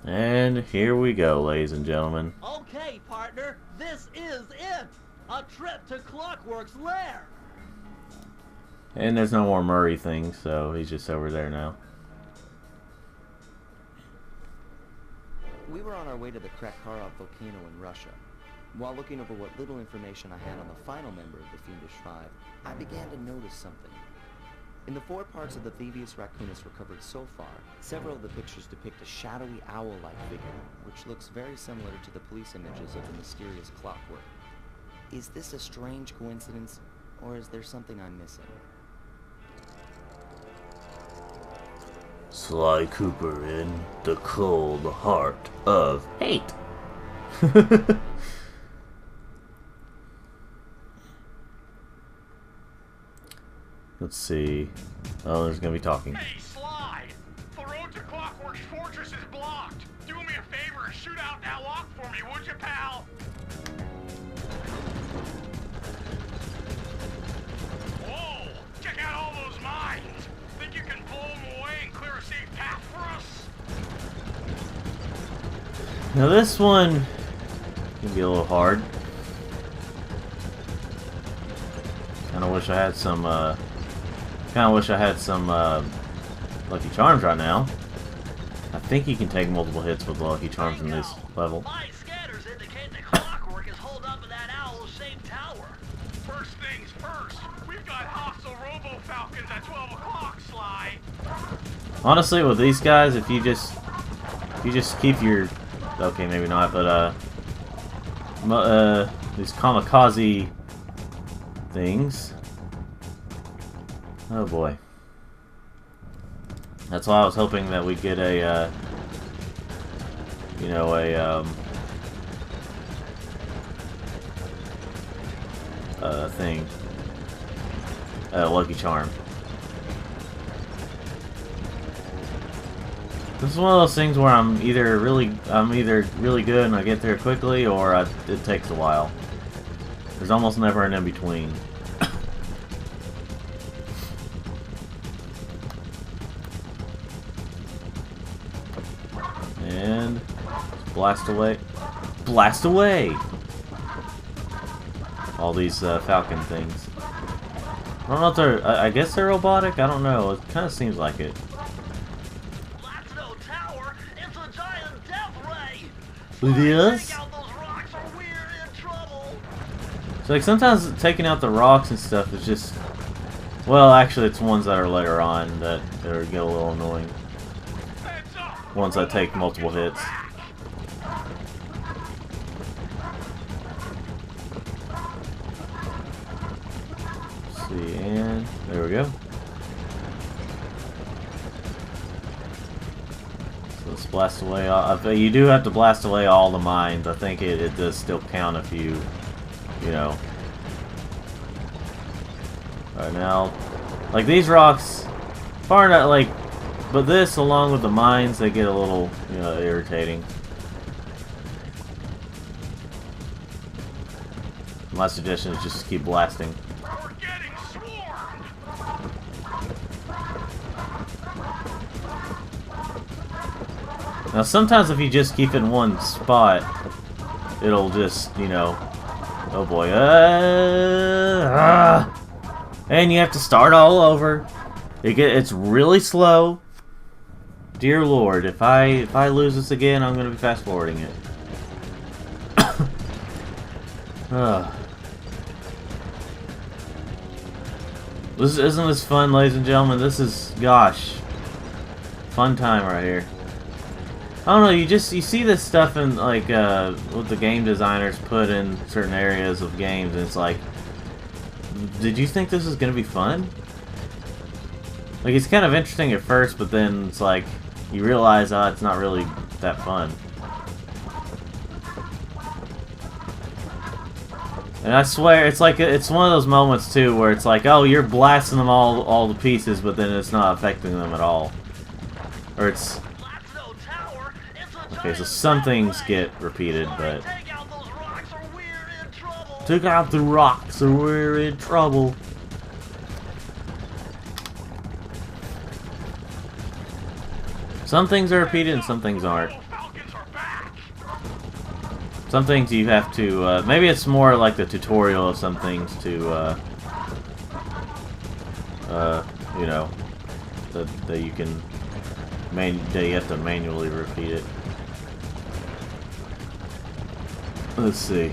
And here we go, ladies and gentlemen. Okay, partner, this is it! A trip to Clockwork's lair! And there's no more Murray thing, so he's just over there now. We were on our way to the Krakkarov volcano in Russia. While looking over what little information I had on the final member of the Fiendish Five, I began to notice something. In the 4 parts of the Thievius Raccoonus recovered so far, several of the pictures depict a shadowy owl-like figure, which looks very similar to the police images of the mysterious Clockwork. Is this a strange coincidence, or is there something I'm missing? Sly Cooper in the cold heart of hate. Let's see. Oh, there's gonna be talking. Hey, Sly! The road to Clockwork's fortress is blocked. Do me a favor and shoot out that lock for me, would you, pal? Whoa! Check out all those mines! Think you can blow them away and clear a safe path for us? Now this one can be a little hard. Kinda wish I had some Lucky Charms right now. I think you can take multiple hits with Lucky Charms in this level. My scanners indicate that Clockwork is holed up in that owl-shaped tower. First things first, we've got hostile robo-falcons at 12 o'clock, Sly. Honestly, with these guys, if you just keep your, okay, maybe not, but these kamikaze things. Oh boy. That's why I was hoping that we'd get a, you know, a thing. A Lucky Charm. This is one of those things where I'm either really good and I get there quickly, or it takes a while. There's almost never an in-between. And blast away. Blast away! All these falcon things. I don't know if they're, I guess they're robotic? I don't know. It kind of seems like it. That's no tower, it's a giant death ray! It is? Take out those rocks or we're in trouble! So like sometimes taking out the rocks and stuff is just, well, actually it's ones that are later on that get a little annoying. Ones that take multiple hits. Let's see, and there we go. So let's blast away all, you do have to blast away all the mines. I think it does still count if you know. Alright, now, like these rocks, far enough, like, but this, along with the mines, they get a little, you know, irritating. My suggestion is just keep blasting. We're getting swarmed! Now, sometimes if you just keep it in one spot, it'll just, you know, oh boy, and you have to start all over. It's really slow. Dear Lord, if I lose this again, I'm gonna be fast forwarding it. Isn't this fun, ladies and gentlemen? This is, gosh, fun time right here. I don't know. You see this stuff in like what the game designers put in certain areas of games, and it's like, did you think this was gonna be fun? Like, it's kind of interesting at first, but then it's like you realize, it's not really that fun. And I swear, it's like it's one of those moments too where it's like, oh, you're blasting them all to pieces, but then it's not affecting them at all. Or it's okay. So some things get repeated, but take out the rocks or we're in trouble. Some things are repeated and some things aren't. Some things you have to, maybe it's more like the tutorial of some things to, you know, that you can, that you have to manually repeat it. Let's see.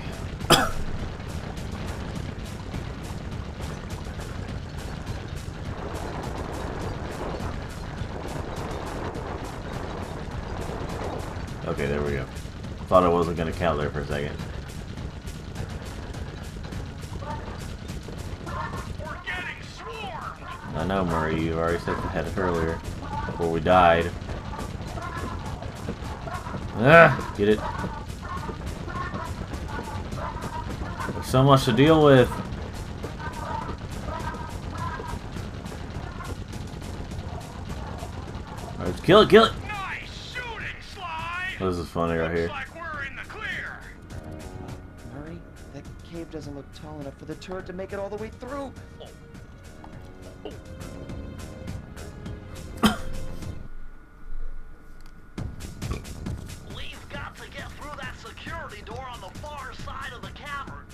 Okay, there we go. Thought I wasn't going to count there for a second. We're getting swarmed! I know, Murray, you already said that earlier, before we died. Ah, get it. There's so much to deal with. Alright, kill it, kill it! Nice shooting, Sly! This is funny right here. Looks like we're in the clear. Murray, that cave doesn't look tall enough for the turret to make it all the way through. We've got to get through that security door on the far side of the cavern.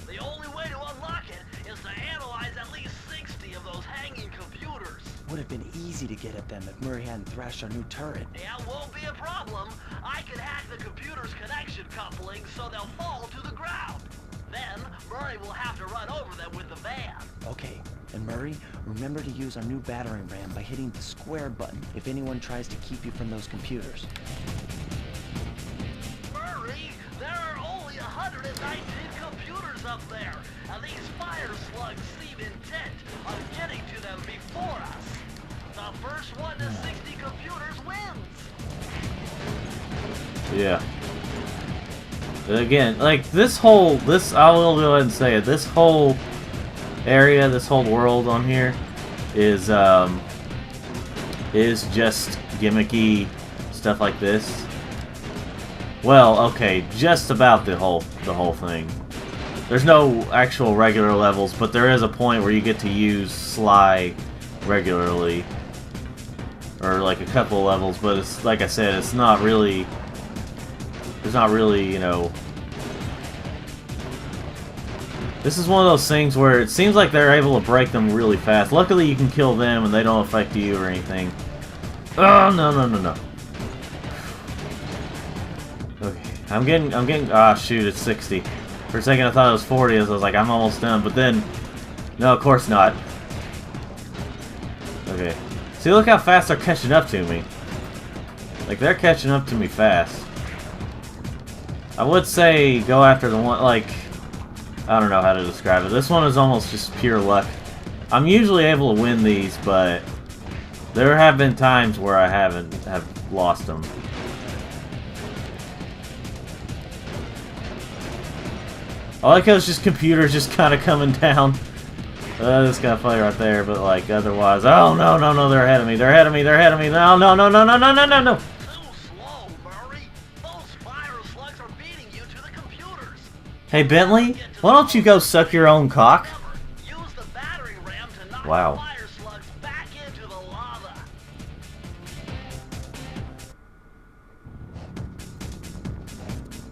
The only way to unlock it is to analyze at least 60 of those hanging computers. Would have been easy to get at them if Murray hadn't thrashed our new turret. Yeah, won't be a problem. I can hack the computer's connection coupling so they'll fall to the ground. Then, Murray will have to run over them with the van. Okay, and Murray, remember to use our new battering ram by hitting the square button if anyone tries to keep you from those computers. Murray, there are only 119 computers up there, and these fire slugs seem intent on getting to them before us. The first one to 60 computers wins. Yeah. Again, like this I will go ahead and say it, this whole area, this whole world on here is just gimmicky stuff like this. Well, okay, just about the whole thing. There's no actual regular levels, but there is a point where you get to use Sly regularly. Or like a couple of levels, but it's like I said, it's not really, you know. This is one of those things where it seems like they're able to break them really fast. Luckily you can kill them and they don't affect you or anything. Oh, no. Okay, I'm getting, ah, shoot, it's 60. For a second I thought it was 40, as I was like, I'm almost done, but then, no, of course not. Okay. See, look how fast they're catching up to me. Like, they're catching up to me fast. I would say go after the one, like, I don't know how to describe it. This one is almost just pure luck. I'm usually able to win these, but there have been times where I have lost them. I like how it's just computers just kind of coming down. This kind of funny right there, but like otherwise, oh no, they're ahead of me, no. Too slow, Murray. Those fire slugs are beating you to the computers. Hey Bentley, why don't you go suck your own cock? Use the battering ram to knock Wow. the fire slugs back into the lava.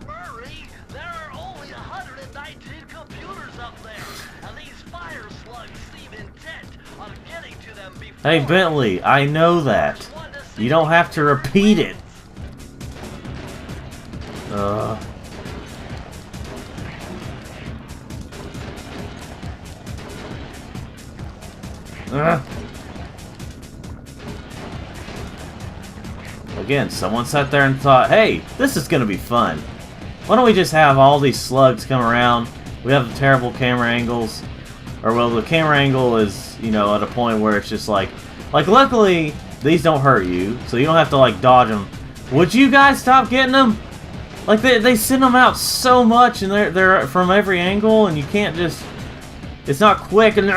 Murray, there are only 119 computers up there, and these fire slugs seem intent on getting to them before. Hey Bentley, I know that. You don't have to repeat it. Again, someone sat there and thought, hey, this is gonna be fun. Why don't we just have all these slugs come around? We have the terrible camera angles. Or, well, the camera angle is, you know, at a point where it's just like luckily, these don't hurt you, so you don't have to, like, dodge them. Would you guys stop getting them? Like, they send them out so much, and they're from every angle, and you can't just, it's not quick, and,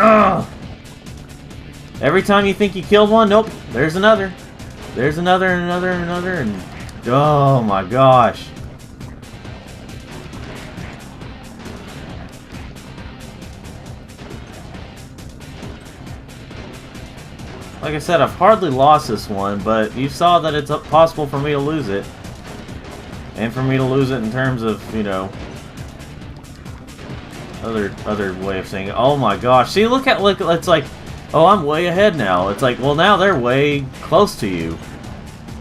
every time you think you killed one, nope, there's another. There's another, and another, and another, and, oh my gosh. Like I said, I've hardly lost this one, but you saw that it's possible for me to lose it. And for me to lose it in terms of, you know, other way of saying it. Oh my gosh. See, look, it's like, oh, I'm way ahead now. It's like, well, now they're way close to you.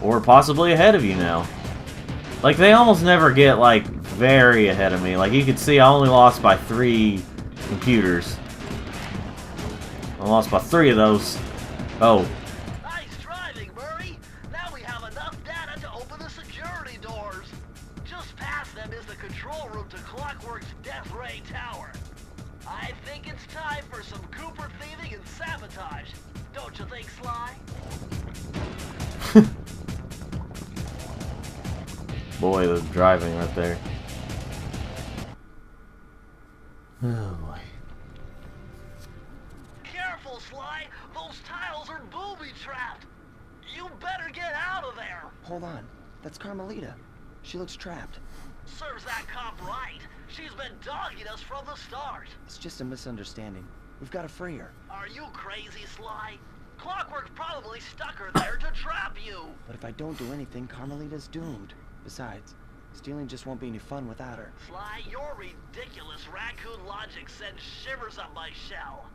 Or possibly ahead of you now. Like, they almost never get, like, very ahead of me. Like, you can see I only lost by 3 computers. I lost by 3 of those. Oh. Nice driving, Murray. Now we have enough data to open the security doors. Just past them is the control room to Clockwork's Death Ray Tower. I think it's time for some Cooper thieving and sabotage. Don't you think, Sly? Boy, the driving right there. Oh boy. Careful, Sly. Those tiles are booby-trapped. You better get out of there. Hold on. That's Carmelita. She looks trapped. Serves that cop right. She's been dogging us from the start. It's just a misunderstanding. We've got to free her. Are you crazy, Sly? Clockwork probably stuck her there to trap you. But if I don't do anything, Carmelita's doomed. Besides, stealing just won't be any fun without her. Sly, your ridiculous raccoon logic sends shivers up my shell.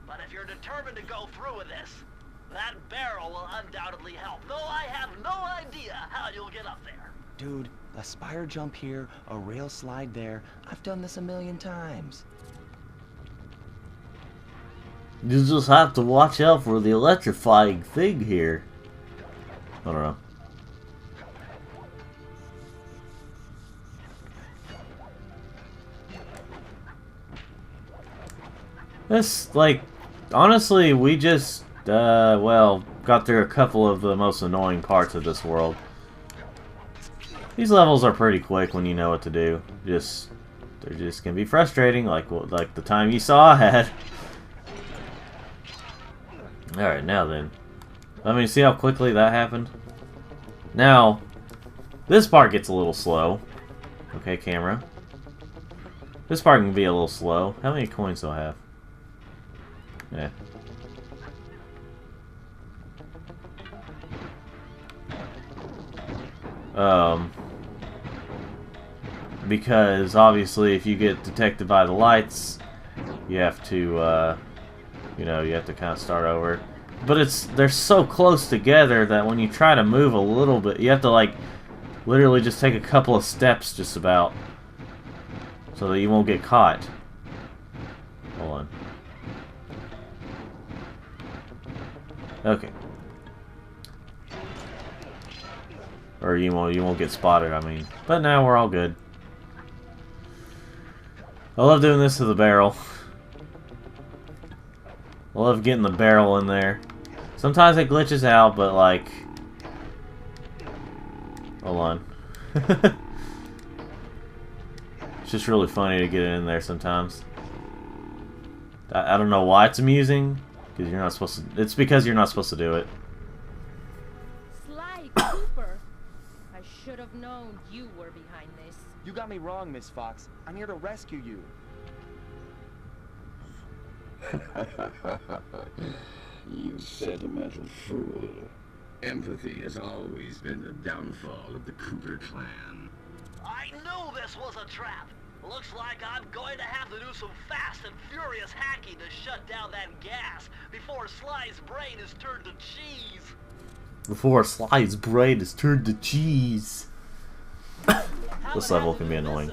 But if you're determined to go through with this, that barrel will undoubtedly help, though I have no idea how you'll get up there. Dude, a spire jump here, a rail slide there. I've done this a million times. You just have to watch out for the electrifying thing here. I don't know. This, like, honestly, we just, well, got through a couple of the most annoying parts of this world. These levels are pretty quick when you know what to do. They're just gonna be frustrating, like the time you saw I had. Alright, now then. I mean, see how quickly that happened? Now, this part gets a little slow. Okay, camera. This part can be a little slow. How many coins do I have? Yeah. Because obviously if you get detected by the lights, you have to, you know, you have to kind of start over. But they're so close together that when you try to move a little bit, you have to, like, literally just take a couple of steps just about so that you won't get caught. Hold on. Okay. Or you won't get spotted, I mean. But now we're all good. I love doing this to the barrel. I love getting the barrel in there. Sometimes it glitches out, but like... Hold on. It's just really funny to get it in there sometimes. I don't know why it's amusing. Because you're not supposed to... It's because you're not supposed to do it. Sly Cooper! I should have known you were behind this. You got me wrong, Miss Fox. I'm here to rescue you. You sentimental fool. Empathy has always been the downfall of the Cooper clan. I knew this was a trap. Looks like I'm going to have to do some fast and furious hacking to shut down that gas before Sly's brain is turned to cheese. Before Sly's brain is turned to cheese. This level can be annoying.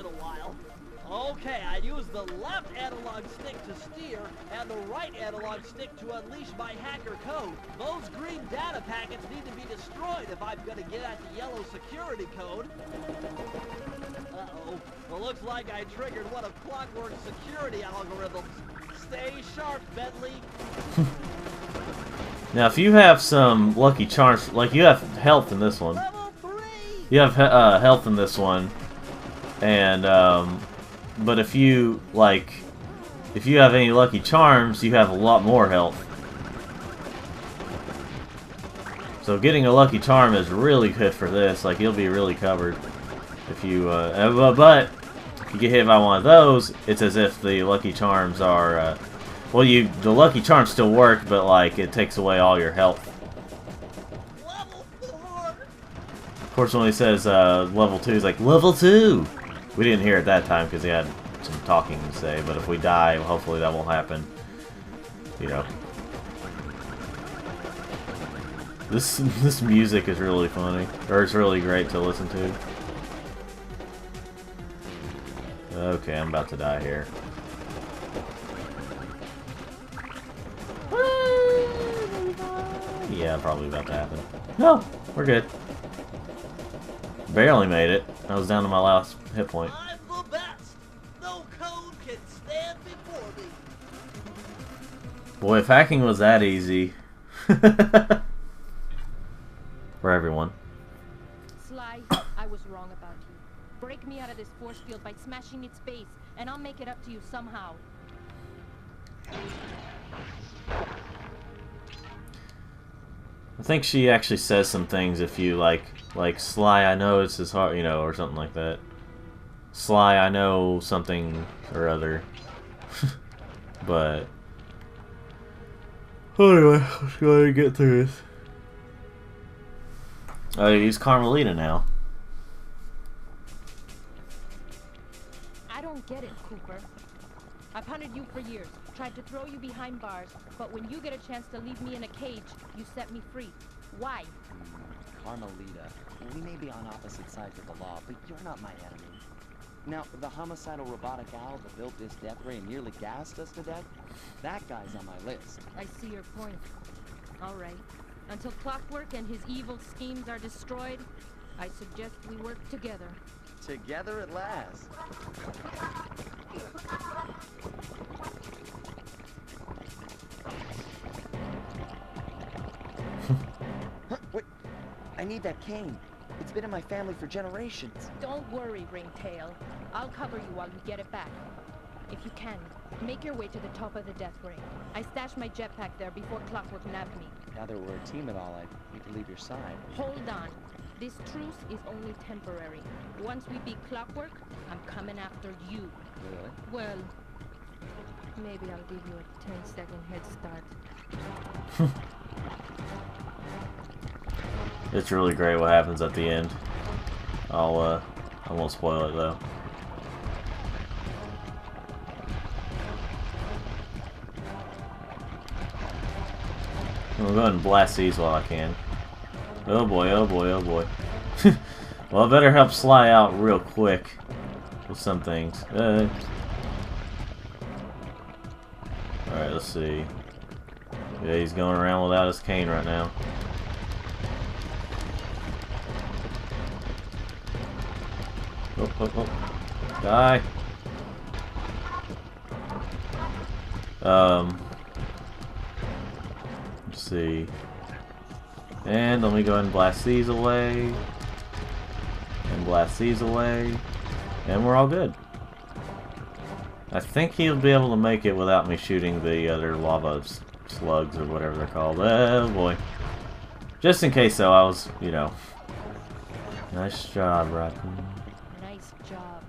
Okay, I use the left analog stick to steer and the right analog stick to unleash my hacker code. Those green data packets need to be destroyed if I'm gonna get at the yellow security code. Uh-oh. Well, looks like I triggered one of Clockwork's security algorithms. Stay sharp, Bentley. Now, if you have some lucky charms, like you have health in this one. Level 3! You have health in this one, and but if you have any lucky charms, you have a lot more health. So getting a lucky charm is really good for this. Like, you'll be really covered if you. But if you get hit by one of those, it's as if the lucky charms are. Well, the lucky charms still work, but like it takes away all your health. Level 4! Fortunately, it says level 2. He's like, level 2! We didn't hear it that time because he had some talking to say, but if we die, hopefully that won't happen. You know. This music is really funny. Or it's really great to listen to. Okay, I'm about to die here. Yeah, probably about to happen. No, we're good. Barely made it. I was down to my last hit point. I'm the best. No code can stand before me. Boy, if hacking was that easy. For everyone. Sly, I was wrong about you. Break me out of this force field by smashing its base, and I'll make it up to you somehow. I think she actually says some things if you like Sly, I know it's his heart, you know, or something like that. Sly, I know something or other. But anyway, let's go ahead and get through this. Oh, he's Carmelita now. I don't get it, Cooper. I've hunted you for years, tried to throw you behind bars, but when you get a chance to leave me in a cage, you set me free. Why? Carmelita, we may be on opposite sides of the law, but you're not my enemy. Now, the homicidal robotic owl that built this death ray and nearly gassed us to death, that guy's on my list. I see your point. All right. Until Clockwork and his evil schemes are destroyed, I suggest we work together. Together at last. Huh, wait, I need that cane. It's been in my family for generations. Don't worry, Ringtail. I'll cover you while you get it back. If you can, make your way to the top of the death ray. I stashed my jetpack there before Clockwork nabbed me. Now that we're a team and all, I need to leave your side. Hold on. This truce is only temporary. Once we beat Clockwork, I'm coming after you. Really? Well, maybe I'll give you a 10-second head start. It's really great what happens at the end. I won't spoil it though. I'll go ahead and blast these while I can. Oh boy, oh boy, oh boy. Well, I better help Sly out real quick with some things. Alright, let's see. Yeah, he's going around without his cane right now. Oh, oh, oh. Die. Let's see. And let me go ahead and blast these away. And blast these away. And we're all good. I think he'll be able to make it without me shooting the other lava slugs or whatever they're called. Oh boy. Just in case though, I was, you know. Nice job, Raccoon. Nice job,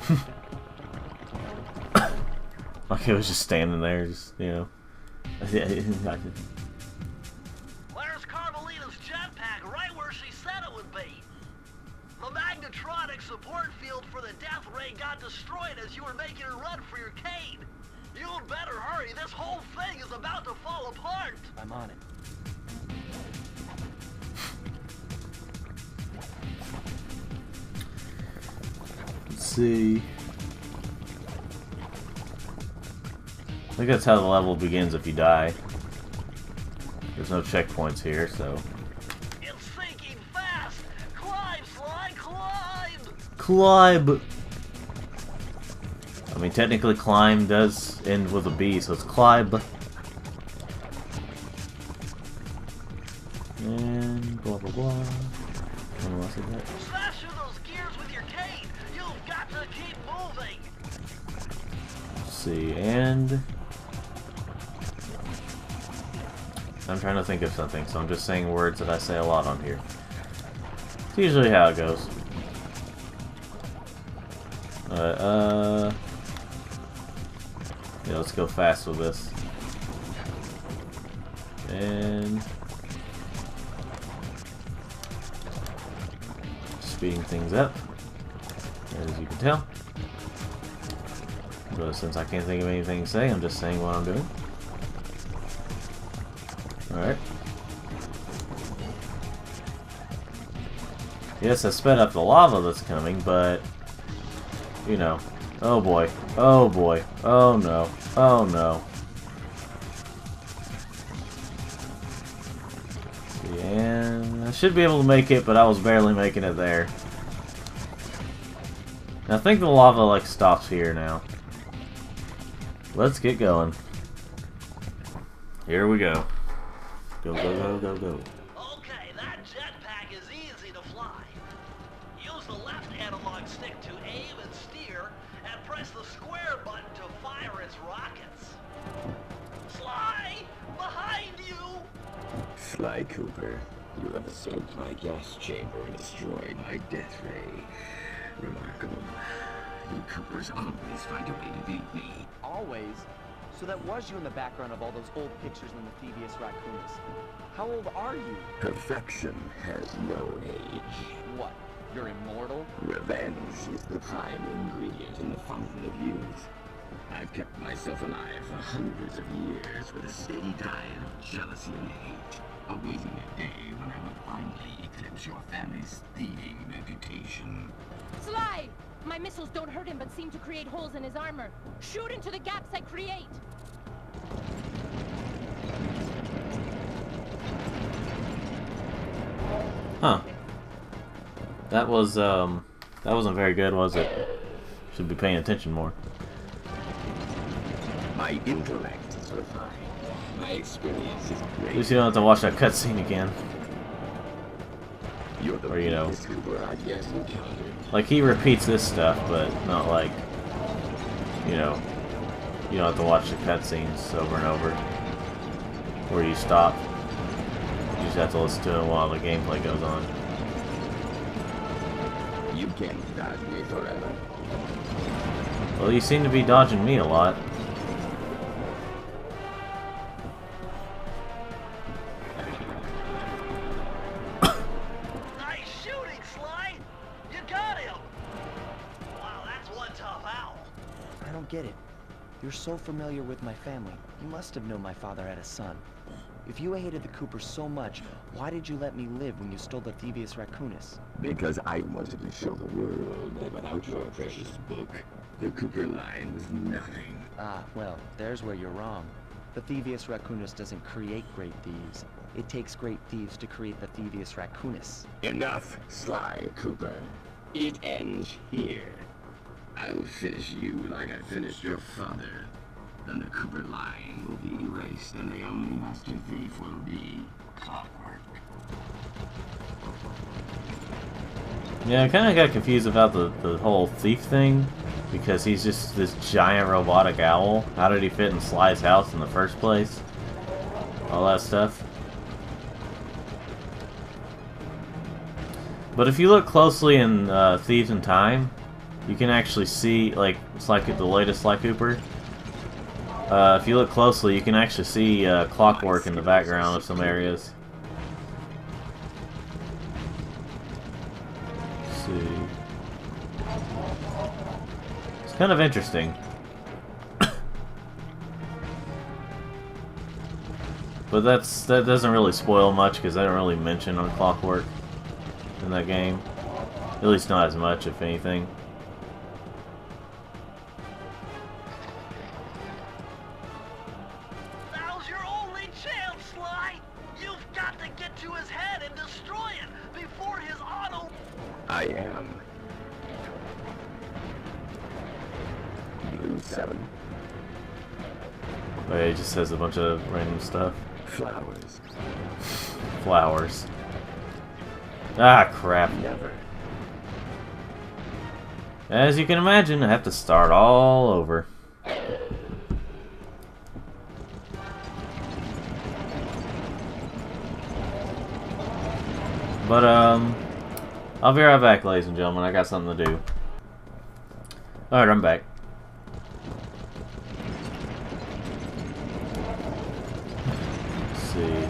Raccoon. Like it was just standing there, just, you know. Where's Carmelita's jetpack? Right where she said it would be. The magnetronic support field for the death ray got destroyed as you were making a run for your cane. You'd better hurry. This whole thing is about to fall apart. I'm on it. Let's see. I think that's how the level begins if you die. There's no checkpoints here, so. It's sinking fast. Climb, Sly, climb. Climb! I mean, technically climb does end with a B, so it's climb. And blah blah blah. What else is that? Smash through those gears with your cane. You've got to keep moving. Let's see, and I'm trying to think of something, so I'm just saying words that I say a lot on here. It's usually how it goes. Yeah, let's go fast with this. speeding things up, as you can tell. But since I can't think of anything to say, I'm just saying what I'm doing. Alright. Yes, I sped up the lava that's coming, but, you know, oh boy, oh boy, oh no, oh no. And I should be able to make it, but I was barely making it there. And I think the lava, like, stops here now. Let's get going. Here we go. Go, go, go, go, go. Okay, that jetpack is easy to fly. Use the left analog stick to aim and steer, and press the square button to fire its rockets. Sly! Behind you! Sly Cooper, you have escaped my gas chamber and destroyed my death ray. Remarkable. You Coopers always find a way to beat me. Always? So that was you in the background of all those old pictures in the Thievius Raccoonus. How old are you? Perfection has no age. What? You're immortal? Revenge is the prime ingredient in the fountain of youth. I've kept myself alive for hundreds of years with a steady diet of jealousy and hate, awaiting a day when I will finally eclipse your family's thieving reputation. Sly! My missiles don't hurt him, but seem to create holes in his armor. Shoot into the gaps I create! Huh. That wasn't very good, was it? Should be paying attention more. My intellect is refined. My experience is great. At least you don't have to watch that cutscene again. You're the Or, you know. biggest Cooper I've yet encountered. Like, he repeats this stuff, but not like, you know, you don't have to watch the cutscenes over and over. Where you stop. You just have to listen to it while the gameplay goes on. You can't dodge me forever. Well, you seem to be dodging me a lot. Nice shooting, Sly! You got him! Wow, that's one tough owl. I don't get it. You're so familiar with my family. You must have known my father had a son. If you hated the Coopers so much, why did you let me live when you stole the Thievius Raccoonus? Because I wanted to show the world that without your precious book, the Cooper line was nothing. Ah, well, there's where you're wrong. The Thievius Raccoonus doesn't create great thieves. It takes great thieves to create the Thievius Raccoonus. Enough, Sly Cooper. It ends here. I will finish you like I finished your father. Then the Cooper line will be erased, and the only master thief will be Clockwork. Yeah, I kind of got confused about the whole thief thing, because he's just this giant robotic owl. How did he fit in Sly's house in the first place? All that stuff. But if you look closely in Thieves in Time, you can actually see, like, it's like the latest Sly Cooper. If you look closely, you can actually see Clockwork in the background of some areas. Let's see. It's kind of interesting. But that doesn't really spoil much, because I don't really mention on Clockwork in that game. At least not as much, if anything. Now's your only chance, Sly! You've got to get to his head and destroy it before his auto... I am. Blue 7. Oh yeah, he just says a bunch of random stuff. Flowers. Flowers. Ah, crap. Never. As you can imagine, I have to start all over. But, I'll be right back, ladies and gentlemen. I got something to do. Alright, I'm back. Let's see.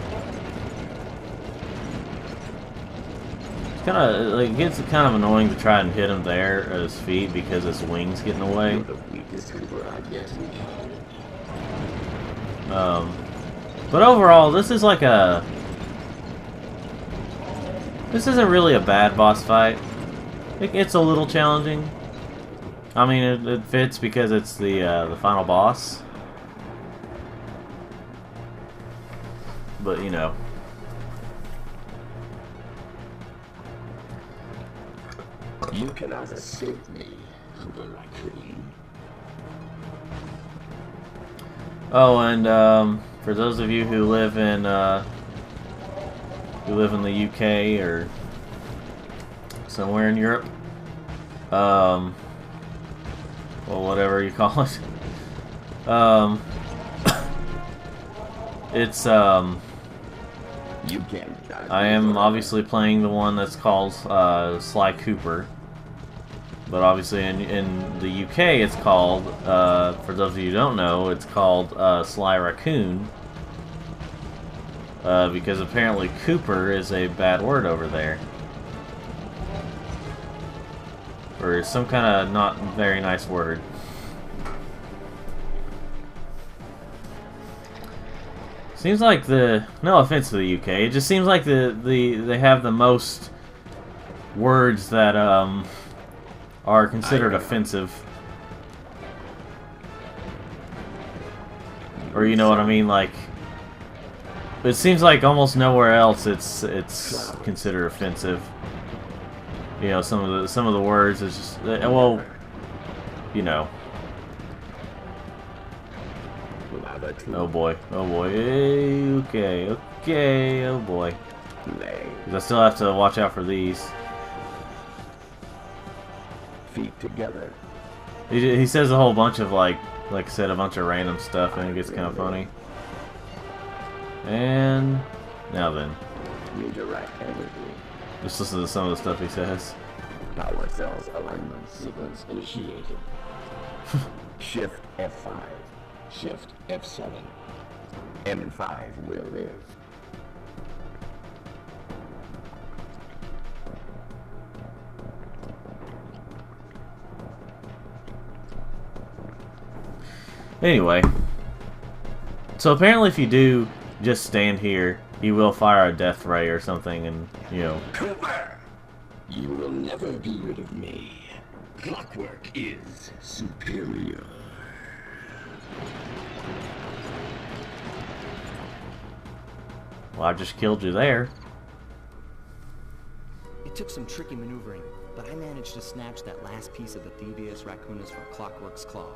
Kind of like it gets kind of annoying to try and hit him there at his feet because his wings get in the way. You're the weakest Cooper I've yet encountered. But overall, this is like a. This isn't really a bad boss fight. It's a little challenging. I mean, it fits because it's the final boss. But you know. You cannot escape me, Cooper Raccoon. Oh, and for those of you who live in the UK or somewhere in Europe, well, whatever you call it, it's You can't. I am obviously playing the one that's called Sly Cooper. But obviously in the UK it's called, for those of you who don't know, it's called Sly Raccoon. Because apparently Cooper is a bad word over there. Or some kind of not very nice word. Seems like no offense to the UK, it just seems like they have the most words that are considered offensive. Or you know what I mean, like it seems like almost nowhere else it's considered offensive. You know, some of the words is just well, you know. Oh boy, oh boy, okay, oh boy. 'Cause I still have to watch out for these. Feet together. He says a whole bunch of like I said, a bunch of random stuff, and it gets kind of funny. And now then, Redirect energy. just listen to some of the stuff he says. Power cells alignment sequence initiated. Shift F5. Shift F7. M5 will live. Anyway, so apparently if you do just stand here, he will fire a death ray or something, and you know. Cooper! You will never be rid of me. Clockwork is superior. Well, I just killed you there. It took some tricky maneuvering, but I managed to snatch that last piece of the Thievius Raccoonus from Clockwork's claw.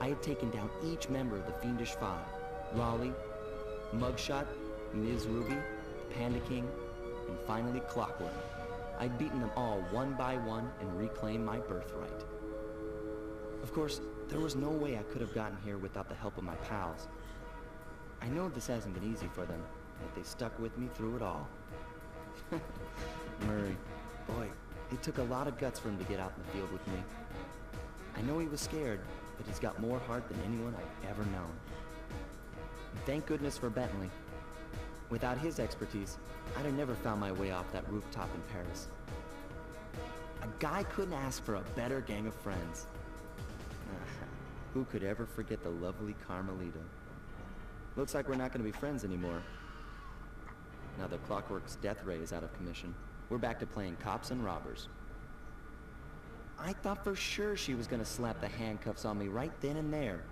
I had taken down each member of the Fiendish Five: Raleigh, Mugshot, Ms. Ruby, Panda King, and finally Clockwork. I'd beaten them all one by one and reclaimed my birthright. Of course, there was no way I could have gotten here without the help of my pals. I know this hasn't been easy for them, but they stuck with me through it all. Murray, boy, it took a lot of guts for him to get out in the field with me. I know he was scared, but he's got more heart than anyone I've ever known. And thank goodness for Bentley. Without his expertise, I'd have never found my way off that rooftop in Paris. A guy couldn't ask for a better gang of friends. Who could ever forget the lovely Carmelita? Looks like we're not going to be friends anymore. Now that Clockwork's death ray is out of commission, we're back to playing cops and robbers. I thought for sure she was going to slap the handcuffs on me right then and there.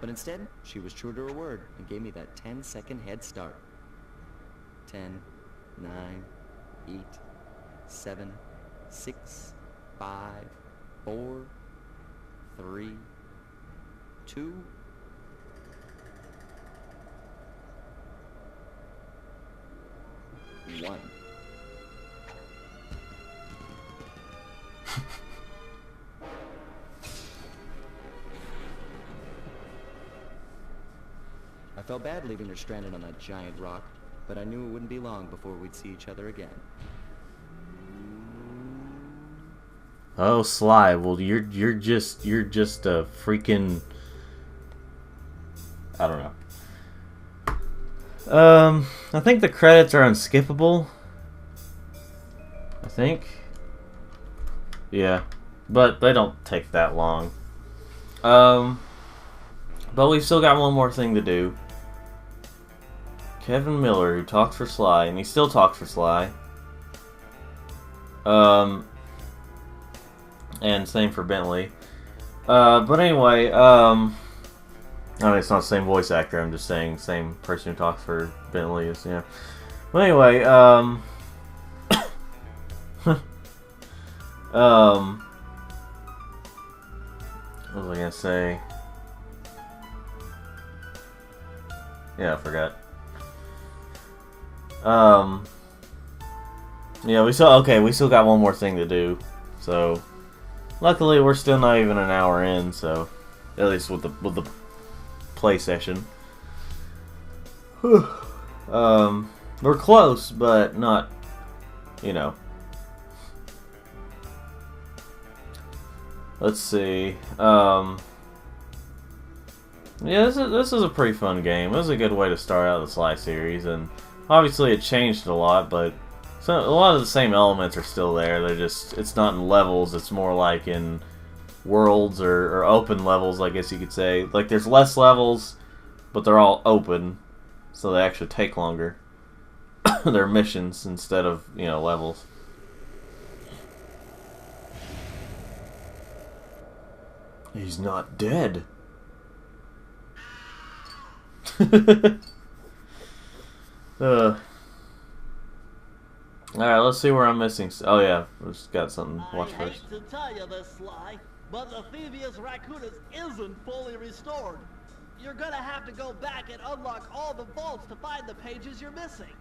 But instead, she was true to her word and gave me that 10-second head start. 10, 9, 8, 7, 6, 5, 4, 3, 2, 1. I felt bad leaving her stranded on that giant rock, but I knew it wouldn't be long before we'd see each other again. Oh, Sly. Well, you're just a freaking. I don't know. I think the credits are unskippable. think. Yeah, but they don't take that long. But we've still got one more thing to do. Kevin Miller, who talks for Sly, and he still talks for Sly. And same for Bentley. But anyway, I mean, it's not the same voice actor, I'm just saying same person who talks for Bentley is, yeah. But anyway, what was I gonna say? Yeah, I forgot. Yeah, we still got one more thing to do. So, luckily we're still not even an hour in, so at least with the play session. We're close, but not, you know. Let's see. Yeah, this is a pretty fun game. It was a good way to start out the Sly series, and obviously it changed a lot, but a lot of the same elements are still there. They're just, it's not in levels, it's more like in worlds or open levels, I guess you could say. Like, there's less levels, but they're all open, so they actually take longer. They're missions instead of, you know, levels. He's not dead. Alright, let's see where I'm missing. Oh yeah, we just got something. Watch I first. hate to tell you this, Sly, but the Thievius Raccoonus isn't fully restored. You're gonna have to go back and unlock all the vaults to find the pages you're missing.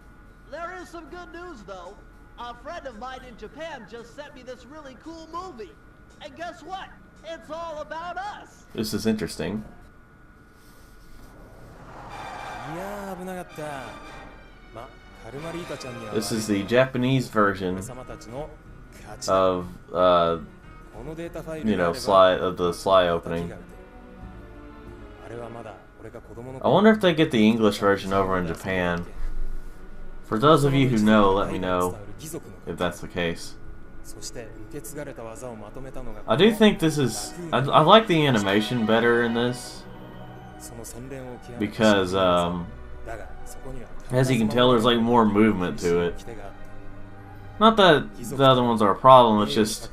There is some good news, though. A friend of mine in Japan just sent me this really cool movie. And guess what? It's all about us. This is interesting. This is the Japanese version of you know, the Sly opening. I wonder if they get the English version over in Japan. For those of you who know, let me know if that's the case. I do think this is... I like the animation better in this, because as you can tell, there's like more movement to it. Not that the other ones are a problem, it's just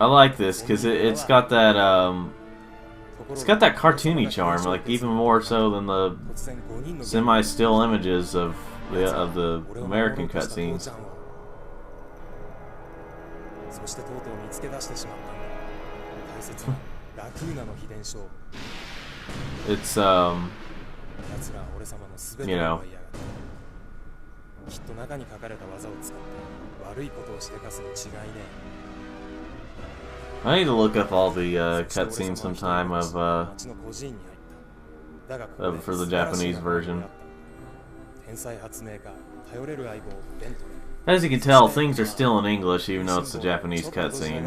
I like this because it's got that cartoony charm, like even more so than the semi-still images of the American cutscenes. It's you know, I need to look up all the cutscenes sometime of for the Japanese version. As you can tell, things are still in English, even though it's the Japanese cutscene.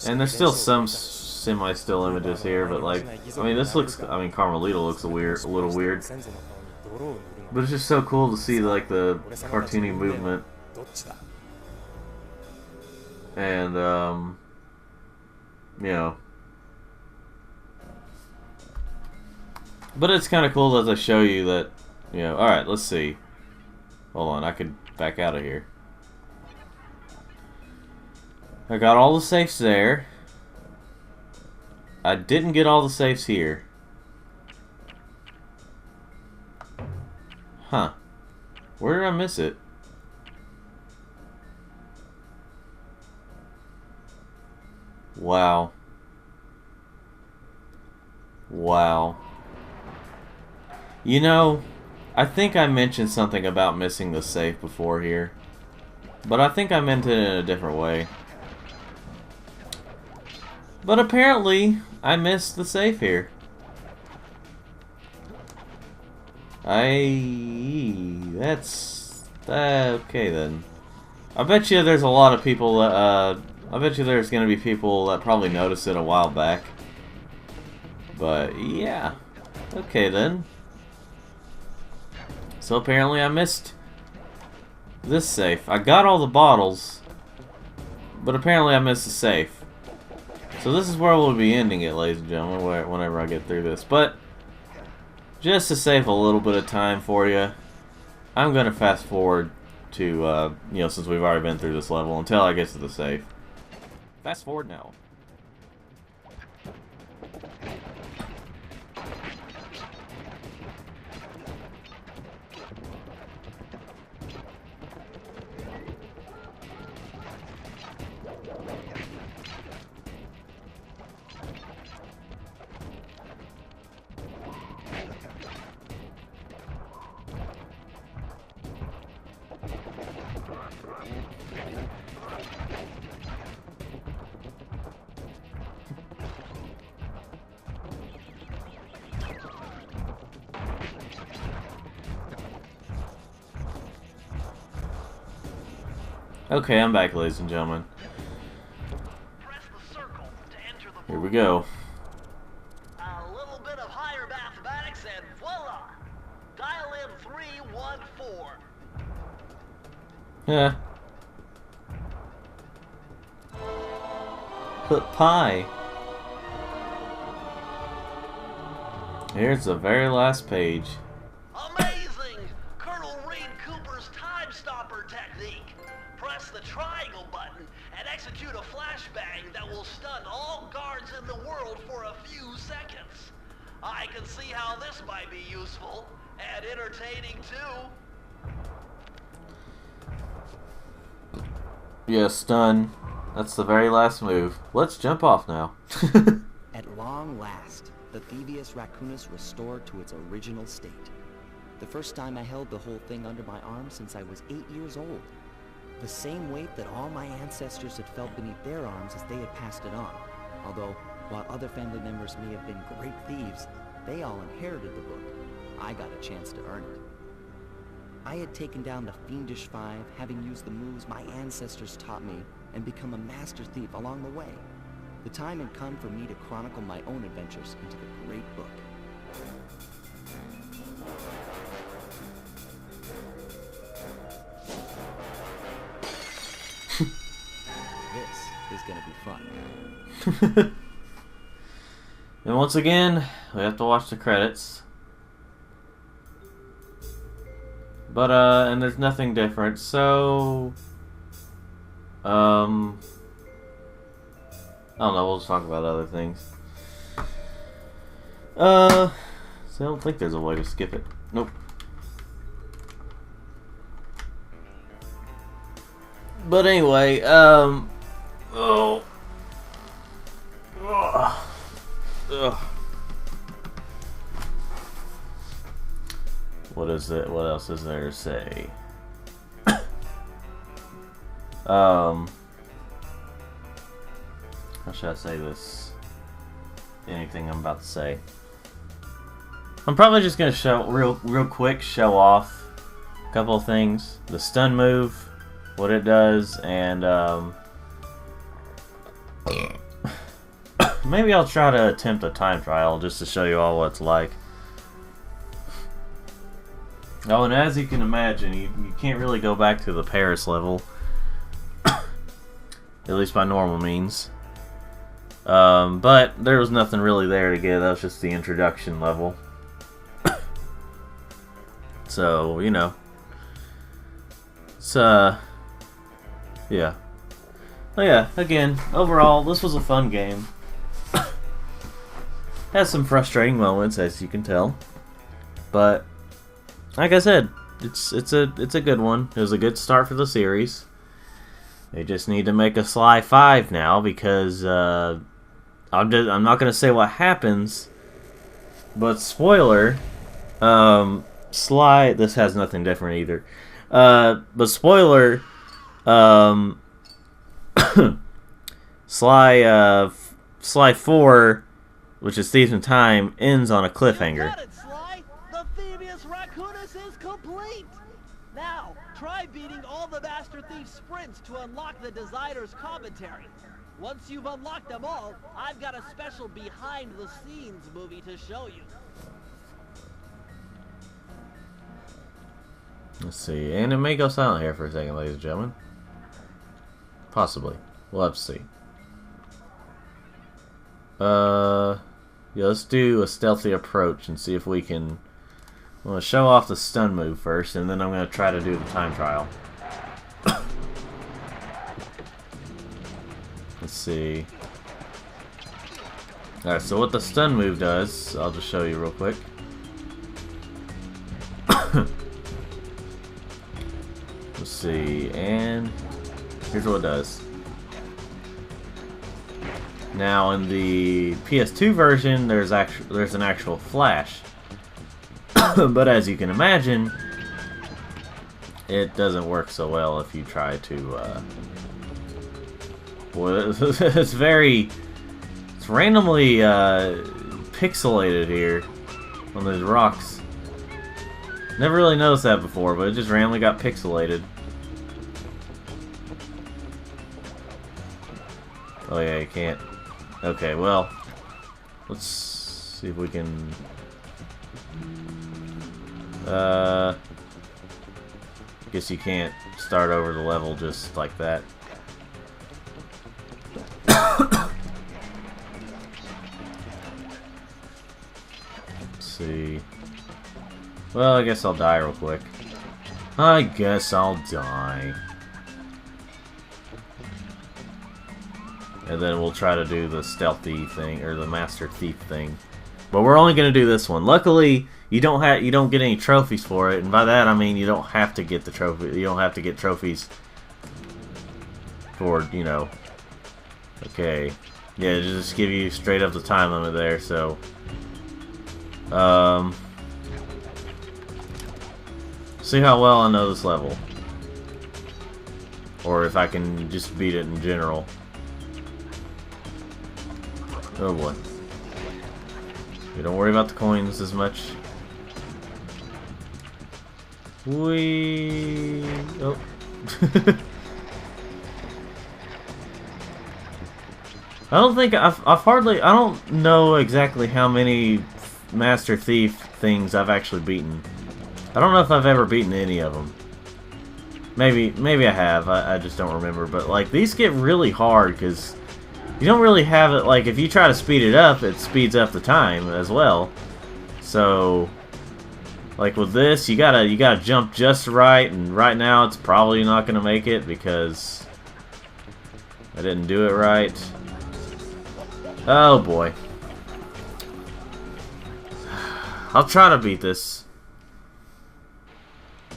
And there's still some semi-still images here, but like, I mean, this looks, I mean, Carmelita looks a little weird. But it's just so cool to see, like, the cartoony movement. And, you know. But it's kind of cool as I show you that, you know, alright, let's see. Hold on, I could back out of here. I got all the safes there. I didn't get all the safes here. Huh. Where did I miss it? Wow. Wow. You know, I think I mentioned something about missing the safe before here. But I think I meant it in a different way. But apparently, I missed the safe here. That's... okay then. I bet you there's a lot of people that, I bet you there's gonna be people that probably noticed it a while back. But, yeah. Okay then. So apparently I missed this safe. I got all the bottles, but apparently I missed the safe. So this is where we'll be ending it, ladies and gentlemen, whenever I get through this. But just to save a little bit of time for you, I'm going to fast forward to, you know, since we've already been through this level, until I get to the safe. Fast forward now. Okay, I'm back, ladies and gentlemen. Press the circle to enter the Here we go. A little bit of higher mathematics and voila! Dial in 314. Yeah. Put pie. Here's the very last page. Amazing! Colonel Reed Cooper's time stopper technique. Press the triangle button and execute a flashbang that will stun all guards in the world for a few seconds. I can see how this might be useful and entertaining too. Yeah, stun. That's the very last move. Let's jump off now. At long last, the Thievius Raccoonus restored to its original state. The first time I held the whole thing under my arm since I was 8 years old. The same weight that all my ancestors had felt beneath their arms as they had passed it on. Although, while other family members may have been great thieves, they all inherited the book. I got a chance to earn it. I had taken down the Fiendish Five, having used the moves my ancestors taught me, and become a master thief along the way. The time had come for me to chronicle my own adventures into the great book. This is gonna be fun. And once again, we have to watch the credits. But, and there's nothing different, so... I don't know, we'll just talk about other things. So I don't think there's a way to skip it. Nope. But anyway, Ugh. What is it? What else is there to say? How should I say this? Anything I'm about to say. I'm probably just gonna show real quick show off a couple of things. The stun move, what it does, and maybe I'll try to attempt a time trial just to show you all what it's like. Oh, and as you can imagine, you can't really go back to the Paris level. At least by normal means. But there was nothing really there to get. That was just the introduction level. So, you know. It's, yeah. But yeah, again, overall, this was a fun game. Has some frustrating moments, as you can tell. But, like I said, it's a good one. It was a good start for the series. They just need to make a Sly 5 now, because I'm not going to say what happens, but spoiler, Sly, this has nothing different either, but spoiler, Sly 4, which is Thieves in Time, ends on a cliffhanger. You got it, Sly! The Thievius Raccoonus is complete! Now, try beating all the Master Thief sprints to unlock the designer's commentary. Once you've unlocked them all, I've got a special behind-the-scenes movie to show you. Let's see, and it may go silent here for a second, ladies and gentlemen. Possibly. We'll have to see. Yeah, let's do a stealthy approach and see if we can... I'm going to show off the stun move first, and then I'm going to try to do the time trial. Let's see. Alright, so what the stun move does, I'll just show you real quick. Let's see, and here's what it does. Now in the PS2 version, there's an actual flash, but as you can imagine, it doesn't work so well if you try to. Well, it's randomly pixelated here on those rocks. Never really noticed that before, but it just randomly got pixelated. Oh yeah, you can't. Okay, well, let's see if we can. Guess you can't start over the level just like that. Let's see. Well, I guess I'll die real quick. I guess I'll die. And then we'll try to do the stealthy thing, or the master thief thing. But we're only gonna do this one. Luckily, you don't get any trophies for it, and by that I mean you don't have to get the trophy. You don't have to get trophies for, you know. Okay, yeah, just give you straight up the time limit there. So, see how well I know this level, or if I can just beat it in general. Oh boy. Okay, don't worry about the coins as much. Oh. I don't think I don't know exactly how many Master Thief things I've actually beaten. I don't know if I've ever beaten any of them. Maybe I have. I just don't remember. But like, these get really hard because you don't really have it. Like, if you try to speed it up, it speeds up the time as well. So, like with this, you gotta jump just right, and right now it's probably not gonna make it because I didn't do it right. Oh boy. I'll try to beat this.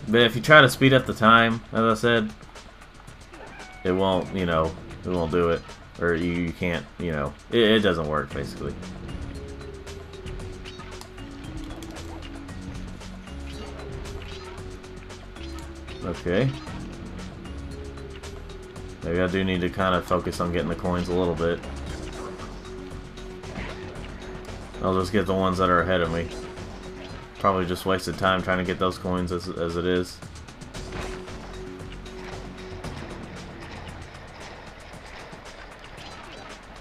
But if you try to speed up the time, as I said, it won't, you know, it won't do it. Or you can't, you know, it doesn't work, basically. Okay. Maybe I do need to kind of focus on getting the coins a little bit. I'll just get the ones that are ahead of me. Probably just wasted time trying to get those coins as it is.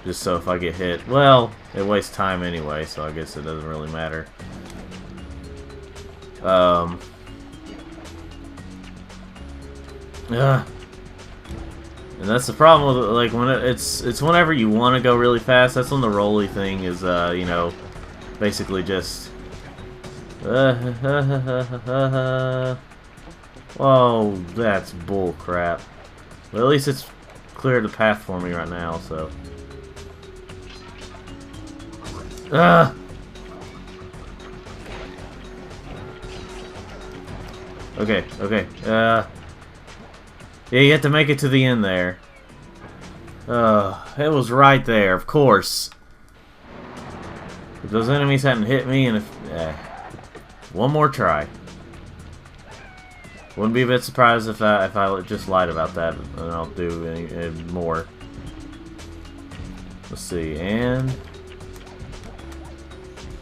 Just so if I get hit, well, it wastes time anyway, so I guess it doesn't really matter. And that's the problem with it, like when it's whenever you want to go really fast. That's when the rolly thing is, you know, basically just. Whoa, that's bull crap. Well, at least it's cleared the path for me right now, so. Okay. Yeah, you have to make it to the end there. It was right there, of course. If those enemies hadn't hit me, and if one more try. Wouldn't be a bit surprised if I just lied about that, and I'll do any more. Let's see, and.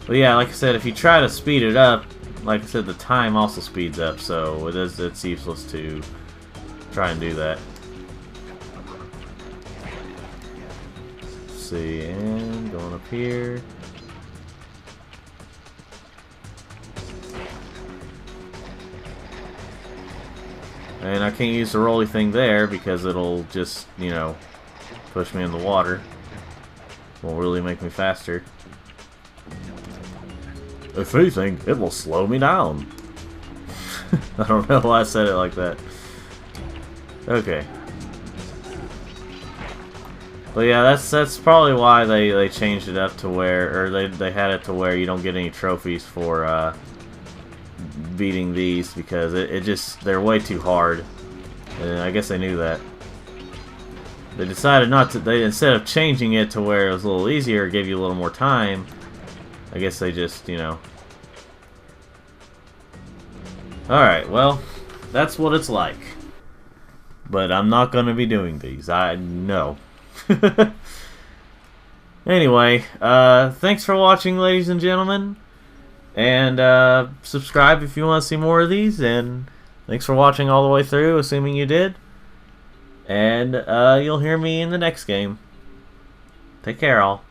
But yeah, like I said, if you try to speed it up, like I said, the time also speeds up, so it's useless to try and do that. Let's see, and going up here. And I can't use the rolly thing there because it'll just, you know, push me in the water. Won't really make me faster. If anything, it will slow me down. I don't know why I said it like that. Okay. But yeah, that's probably why they changed it up to where, or they had it to where you don't get any trophies for beating these, because it just, they're way too hard. And I guess they knew that. They decided not to, instead of changing it to where it was a little easier, give you a little more time, I guess they just, you know. Alright, well, that's what it's like. But I'm not going to be doing these. I know. Anyway, thanks for watching, ladies and gentlemen. And subscribe if you want to see more of these. And thanks for watching all the way through, assuming you did. And you'll hear me in the next game. Take care, all.